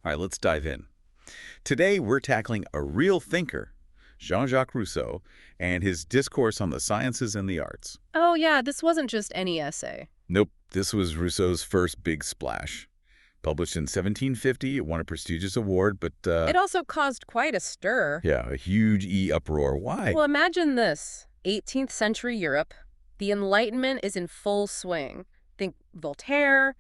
All right, let's dive in. Today, we're tackling a real thinker, Jean-Jacques Rousseau, and his Discourse on the Sciences and the Arts. Oh, yeah, this wasn't just any essay. Nope, this was Rousseau's first big splash. Published in 1750, it won a prestigious award, but, It also caused quite a stir. yeah, a huge uproar. Why? Well, imagine this 18th century Europe. The Enlightenment is in full swing. Think Voltaire,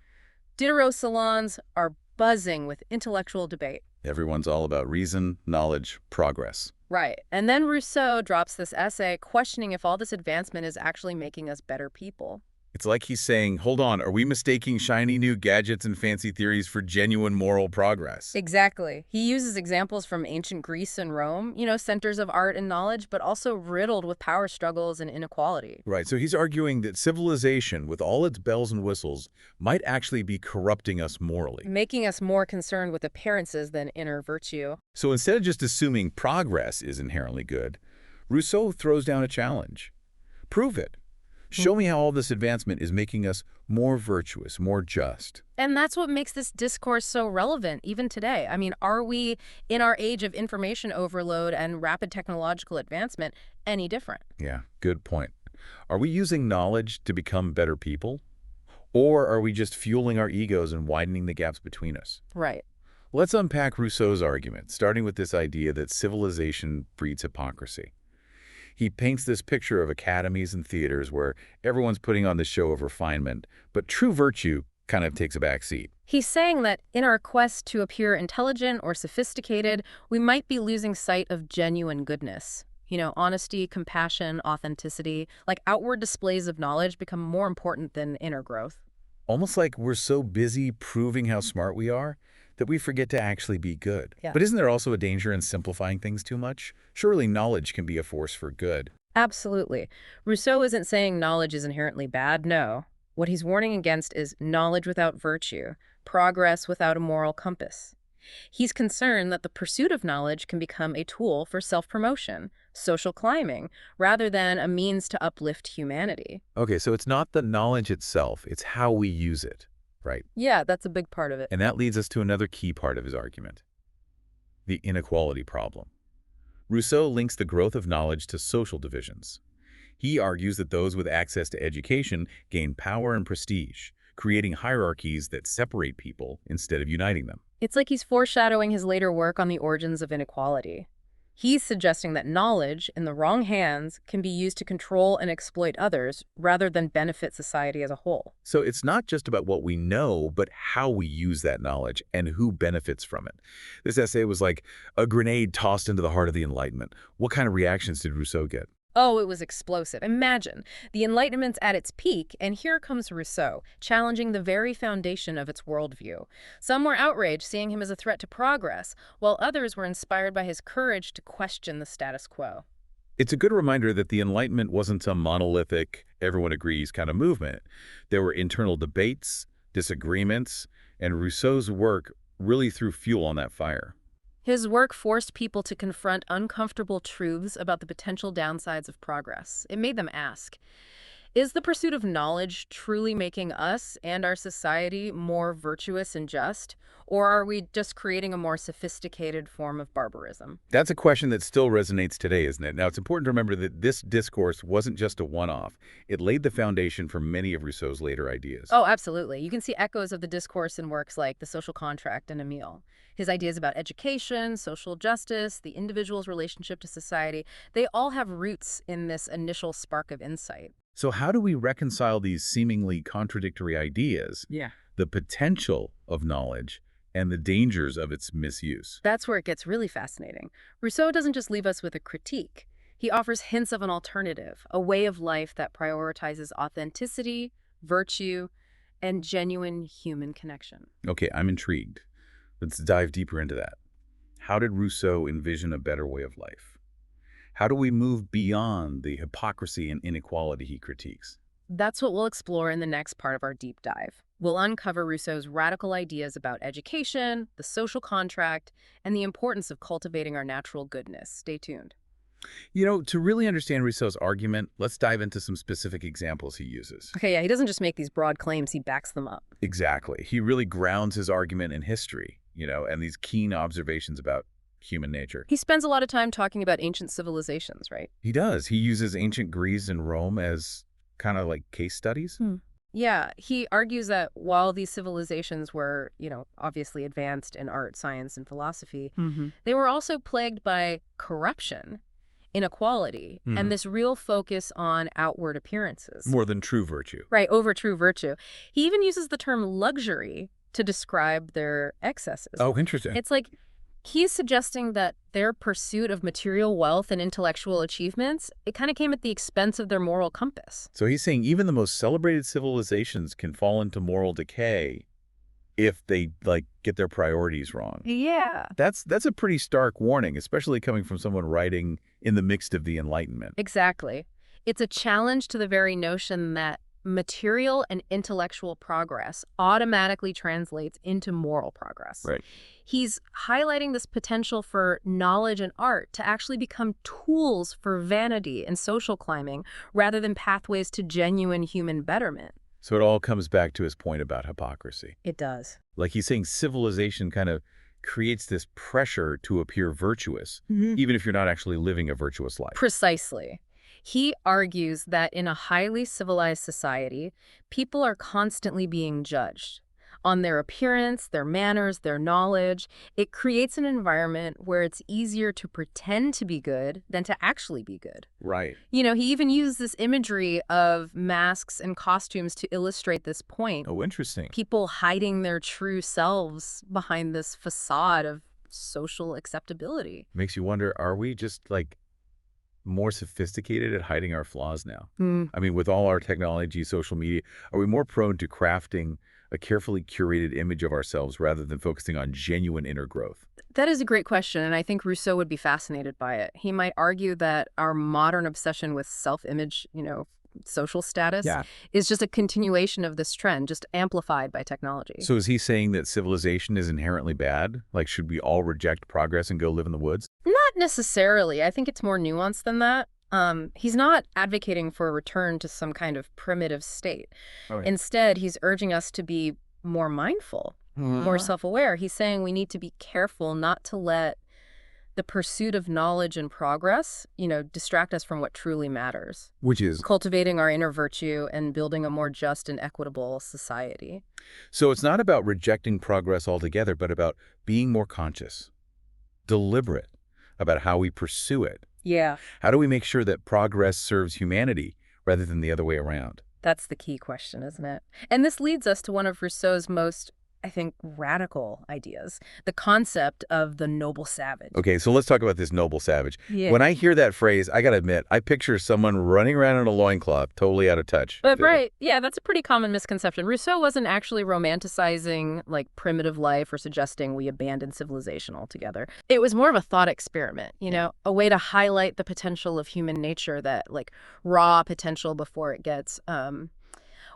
Diderot salons are buzzing with intellectual debate. Everyone's all about reason, knowledge, progress. Right. And then Rousseau drops this essay questioning if all this advancement is actually making us better people. It's like he's saying, hold on, are we mistaking shiny new gadgets and fancy theories for genuine moral progress? Exactly. He uses examples from ancient Greece and Rome, centers of art and knowledge, but also riddled with power struggles and inequality. Right, so he's arguing that civilization, with all its bells and whistles, might actually be corrupting us morally. Making us more concerned with appearances than inner virtue. So instead of just assuming progress is inherently good, Rousseau throws down a challenge. Prove it. Show me how all this advancement is making us more virtuous, more just. And that's what makes this discourse so relevant, even today. I mean, are we, in our age of information overload and rapid technological advancement, any different? Yeah, good point. Are we using knowledge to become better people? Or are we just fueling our egos and widening the gaps between us? Right. Let's unpack Rousseau's argument, starting with this idea that civilization breeds hypocrisy. He paints this picture of academies and theaters where everyone's putting on the show of refinement, but true virtue kind of takes a back seat. He's saying that in our quest to appear intelligent or sophisticated, we might be losing sight of genuine goodness. Honesty, compassion, authenticity, like outward displays of knowledge become more important than inner growth. Almost like we're so busy proving how smart we are that we forget to actually be good. Yeah. But isn't there also a danger in simplifying things too much? Surely knowledge can be a force for good. Absolutely. Rousseau isn't saying knowledge is inherently bad, no. What he's warning against is knowledge without virtue, progress without a moral compass. He's concerned that the pursuit of knowledge can become a tool for self-promotion, social climbing, rather than a means to uplift humanity. Okay, so it's not the knowledge itself, it's how we use it, right? Yeah, that's a big part of it. And that leads us to another key part of his argument, the inequality problem. Rousseau links the growth of knowledge to social divisions. He argues that those with access to education gain power and prestige, creating hierarchies that separate people instead of uniting them. It's like he's foreshadowing his later work on the origins of inequality. He's suggesting that knowledge, in the wrong hands, can be used to control and exploit others rather than benefit society as a whole. So it's not just about what we know, but how we use that knowledge and who benefits from it. This essay was like a grenade tossed into the heart of the Enlightenment. What kind of reactions did Rousseau get? Oh, it was explosive. Imagine, the Enlightenment's at its peak, and here comes Rousseau, challenging the very foundation of its worldview. Some were outraged, seeing him as a threat to progress, while others were inspired by his courage to question the status quo. It's a good reminder that the Enlightenment wasn't some monolithic, everyone agrees kind of movement. There were internal debates, disagreements, and Rousseau's work really threw fuel on that fire. His work forced people to confront uncomfortable truths about the potential downsides of progress. It made them ask, is the pursuit of knowledge truly making us and our society more virtuous and just? Or are we just creating a more sophisticated form of barbarism? That's a question that still resonates today, isn't it? Now, it's important to remember that this discourse wasn't just a one-off. It laid the foundation for many of Rousseau's later ideas. Oh, absolutely. You can see echoes of the discourse in works like The Social Contract and Emile. His ideas about education, social justice, the individual's relationship to society, they all have roots in this initial spark of insight. So how do we reconcile these seemingly contradictory ideas, Yeah. the potential of knowledge and the dangers of its misuse? That's where it gets really fascinating. Rousseau doesn't just leave us with a critique. He offers hints of an alternative, a way of life that prioritizes authenticity, virtue, and genuine human connection. Okay, I'm intrigued. Let's dive deeper into that. How did Rousseau envision a better way of life? How do we move beyond the hypocrisy and inequality he critiques? That's what we'll explore in the next part of our deep dive. We'll uncover Rousseau's radical ideas about education, the social contract, and the importance of cultivating our natural goodness. Stay tuned. To really understand Rousseau's argument, let's dive into some specific examples he uses. Okay, yeah, he doesn't just make these broad claims, he backs them up. Exactly. He really grounds his argument in history. and these keen observations about human nature. He spends a lot of time talking about ancient civilizations, right? He does. He uses ancient Greece and Rome as kind of like case studies. Yeah, he argues that while these civilizations were, obviously advanced in art, science, and philosophy, they were also plagued by corruption, inequality, and this real focus on outward appearances. More than true virtue. Right, over true virtue. He even uses the term luxury to describe their excesses. Oh, interesting. It's like he's suggesting that their pursuit of material wealth and intellectual achievements, it kind of came at the expense of their moral compass. So he's saying even the most celebrated civilizations can fall into moral decay if they, get their priorities wrong. Yeah. That's a pretty stark warning, especially coming from someone writing in the midst of the Enlightenment. Exactly. It's a challenge to the very notion that material and intellectual progress automatically translates into moral progress. Right. He's highlighting this potential for knowledge and art to actually become tools for vanity and social climbing rather than pathways to genuine human betterment. So it all comes back to his point about hypocrisy. It does. Like he's saying civilization kind of creates this pressure to appear virtuous, even if you're not actually living a virtuous life. Precisely. He argues that in a highly civilized society, people are constantly being judged on their appearance, their manners, their knowledge. It creates an environment where it's easier to pretend to be good than to actually be good. Right. He even used this imagery of masks and costumes to illustrate this point. Oh, interesting. People hiding their true selves behind this facade of social acceptability. Makes you wonder, are we just more sophisticated at hiding our flaws now? I mean, with all our technology, social media, are we more prone to crafting a carefully curated image of ourselves rather than focusing on genuine inner growth? That is a great question, and I think Rousseau would be fascinated by it. He might argue that our modern obsession with self-image, social status, is just a continuation of this trend, just amplified by technology. So is he saying that civilization is inherently bad? Should we all reject progress and go live in the woods? Not necessarily. I think it's more nuanced than that. He's not advocating for a return to some kind of primitive state. Okay. Instead, he's urging us to be more mindful, more self-aware. He's saying we need to be careful not to let the pursuit of knowledge and progress, distract us from what truly matters. Which is? Cultivating our inner virtue and building a more just and equitable society. So it's not about rejecting progress altogether, but about being more conscious, deliberate about how we pursue it. Yeah. How do we make sure that progress serves humanity rather than the other way around? That's the key question, isn't it? And this leads us to one of Rousseau's most, I think, radical ideas, the concept of the noble savage. Okay, so let's talk about this noble savage. Yeah. When I hear that phrase, I gotta admit, I picture someone running around in a loincloth, totally out of touch. But right, yeah, that's a pretty common misconception. Rousseau wasn't actually romanticizing primitive life or suggesting we abandon civilization altogether. It was more of a thought experiment, a way to highlight the potential of human nature, that raw potential before it gets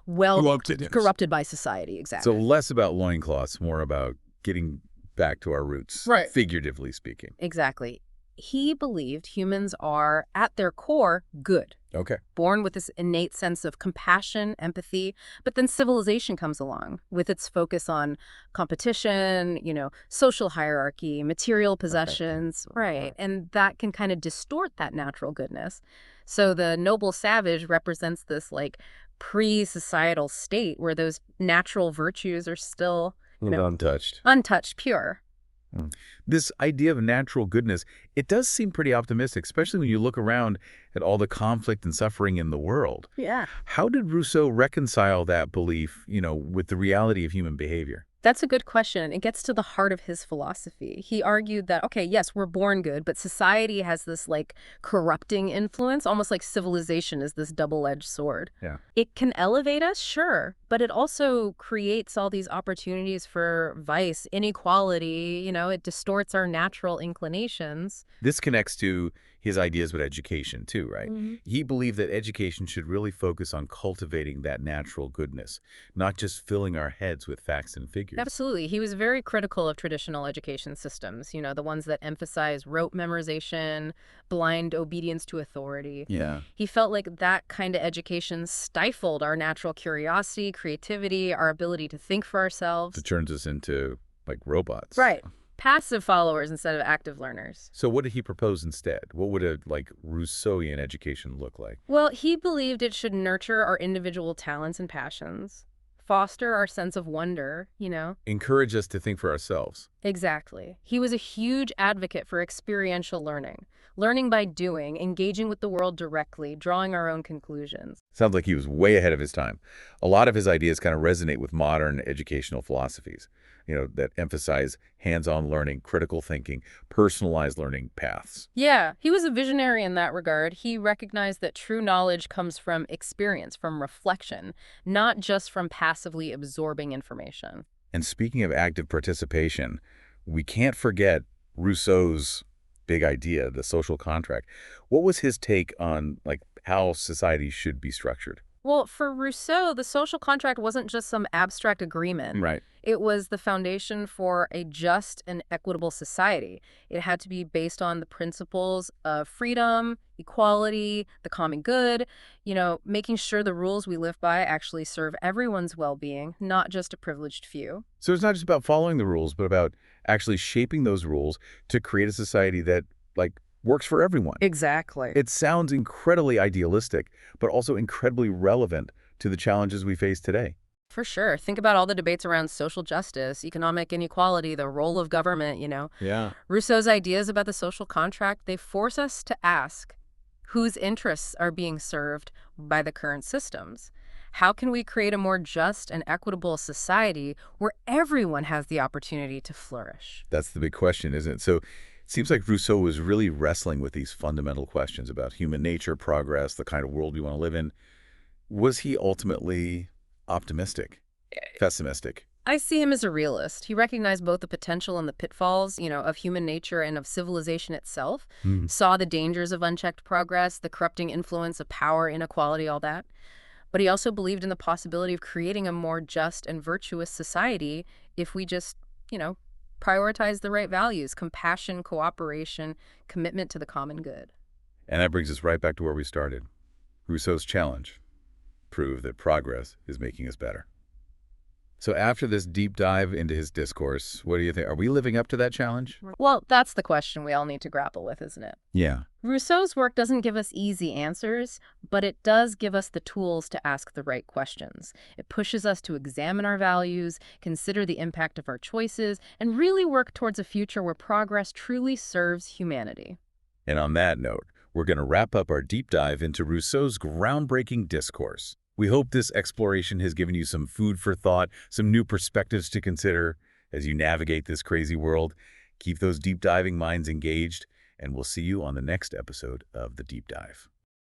corrupted by society. Exactly. So less about loincloths, more about getting back to our roots, right, figuratively speaking. Exactly. He believed humans are, at their core, good. Okay. Born with this innate sense of compassion, empathy, but then civilization comes along with its focus on competition, social hierarchy, material possessions, right. And that can kind of distort that natural goodness. So the noble savage represents this pre-societal state where those natural virtues are still untouched, pure. This idea of natural goodness, it does seem pretty optimistic, especially when you look around at all the conflict and suffering in the world. Yeah. How did Rousseau reconcile that belief, with the reality of human behavior? That's a good question. It gets to the heart of his philosophy. He argued that, okay, yes, we're born good, but society has this corrupting influence, almost like civilization is this double-edged sword. Yeah. It can elevate us, sure, but it also creates all these opportunities for vice, inequality, it distorts our natural inclinations. This connects to his ideas with education too, right? He believed that education should really focus on cultivating that natural goodness, not just filling our heads with facts and figures. Absolutely. He was very critical of traditional education systems, the ones that emphasize rote memorization, blind obedience to authority. Yeah. He felt like that kind of education stifled our natural curiosity, creativity, our ability to think for ourselves. It turns us into like robots. Right. Passive followers instead of active learners. So what did he propose instead? What would a, like, Rousseauian education look like? Well, he believed it should nurture our individual talents and passions, foster our sense of wonder. Encourage us to think for ourselves. Exactly. He was a huge advocate for experiential learning, learning by doing, engaging with the world directly, drawing our own conclusions. Sounds like he was way ahead of his time. A lot of his ideas kind of resonate with modern educational philosophies, that emphasize hands-on learning, critical thinking, personalized learning paths. Yeah, he was a visionary in that regard. He recognized that true knowledge comes from experience, from reflection, not just from passively absorbing information. And speaking of active participation, we can't forget Rousseau's big idea, the social contract. What was his take on, like, how society should be structured? Well, for Rousseau, the social contract wasn't just some abstract agreement. Right. It was the foundation for a just and equitable society. It had to be based on the principles of freedom, equality, the common good, making sure the rules we live by actually serve everyone's well-being, not just a privileged few. So it's not just about following the rules, but about actually shaping those rules to create a society that, like, works for everyone. Exactly. It sounds incredibly idealistic, but also incredibly relevant to the challenges we face today. For sure. Think about all the debates around social justice, economic inequality, the role of government. Yeah. Rousseau's ideas about the social contract, they force us to ask whose interests are being served by the current systems. How can we create a more just and equitable society where everyone has the opportunity to flourish? That's the big question, isn't it? So it seems like Rousseau was really wrestling with these fundamental questions about human nature, progress, the kind of world we want to live in. Was he ultimately optimistic, pessimistic? I see him as a realist. He recognized both the potential and the pitfalls, of human nature and of civilization itself, Hmm. saw the dangers of unchecked progress, the corrupting influence of power, inequality, all that. But he also believed in the possibility of creating a more just and virtuous society if we just, prioritize the right values: compassion, cooperation, commitment to the common good. And that brings us right back to where we started. Rousseau's challenge: prove that progress is making us better. So after this deep dive into his discourse, what do you think? Are we living up to that challenge? Well, that's the question we all need to grapple with, isn't it? Yeah. Rousseau's work doesn't give us easy answers, but it does give us the tools to ask the right questions. It pushes us to examine our values, consider the impact of our choices, and really work towards a future where progress truly serves humanity. And on that note, we're going to wrap up our deep dive into Rousseau's groundbreaking discourse. We hope this exploration has given you some food for thought, some new perspectives to consider as you navigate this crazy world. Keep those deep diving minds engaged, and we'll see you on the next episode of The Deep Dive.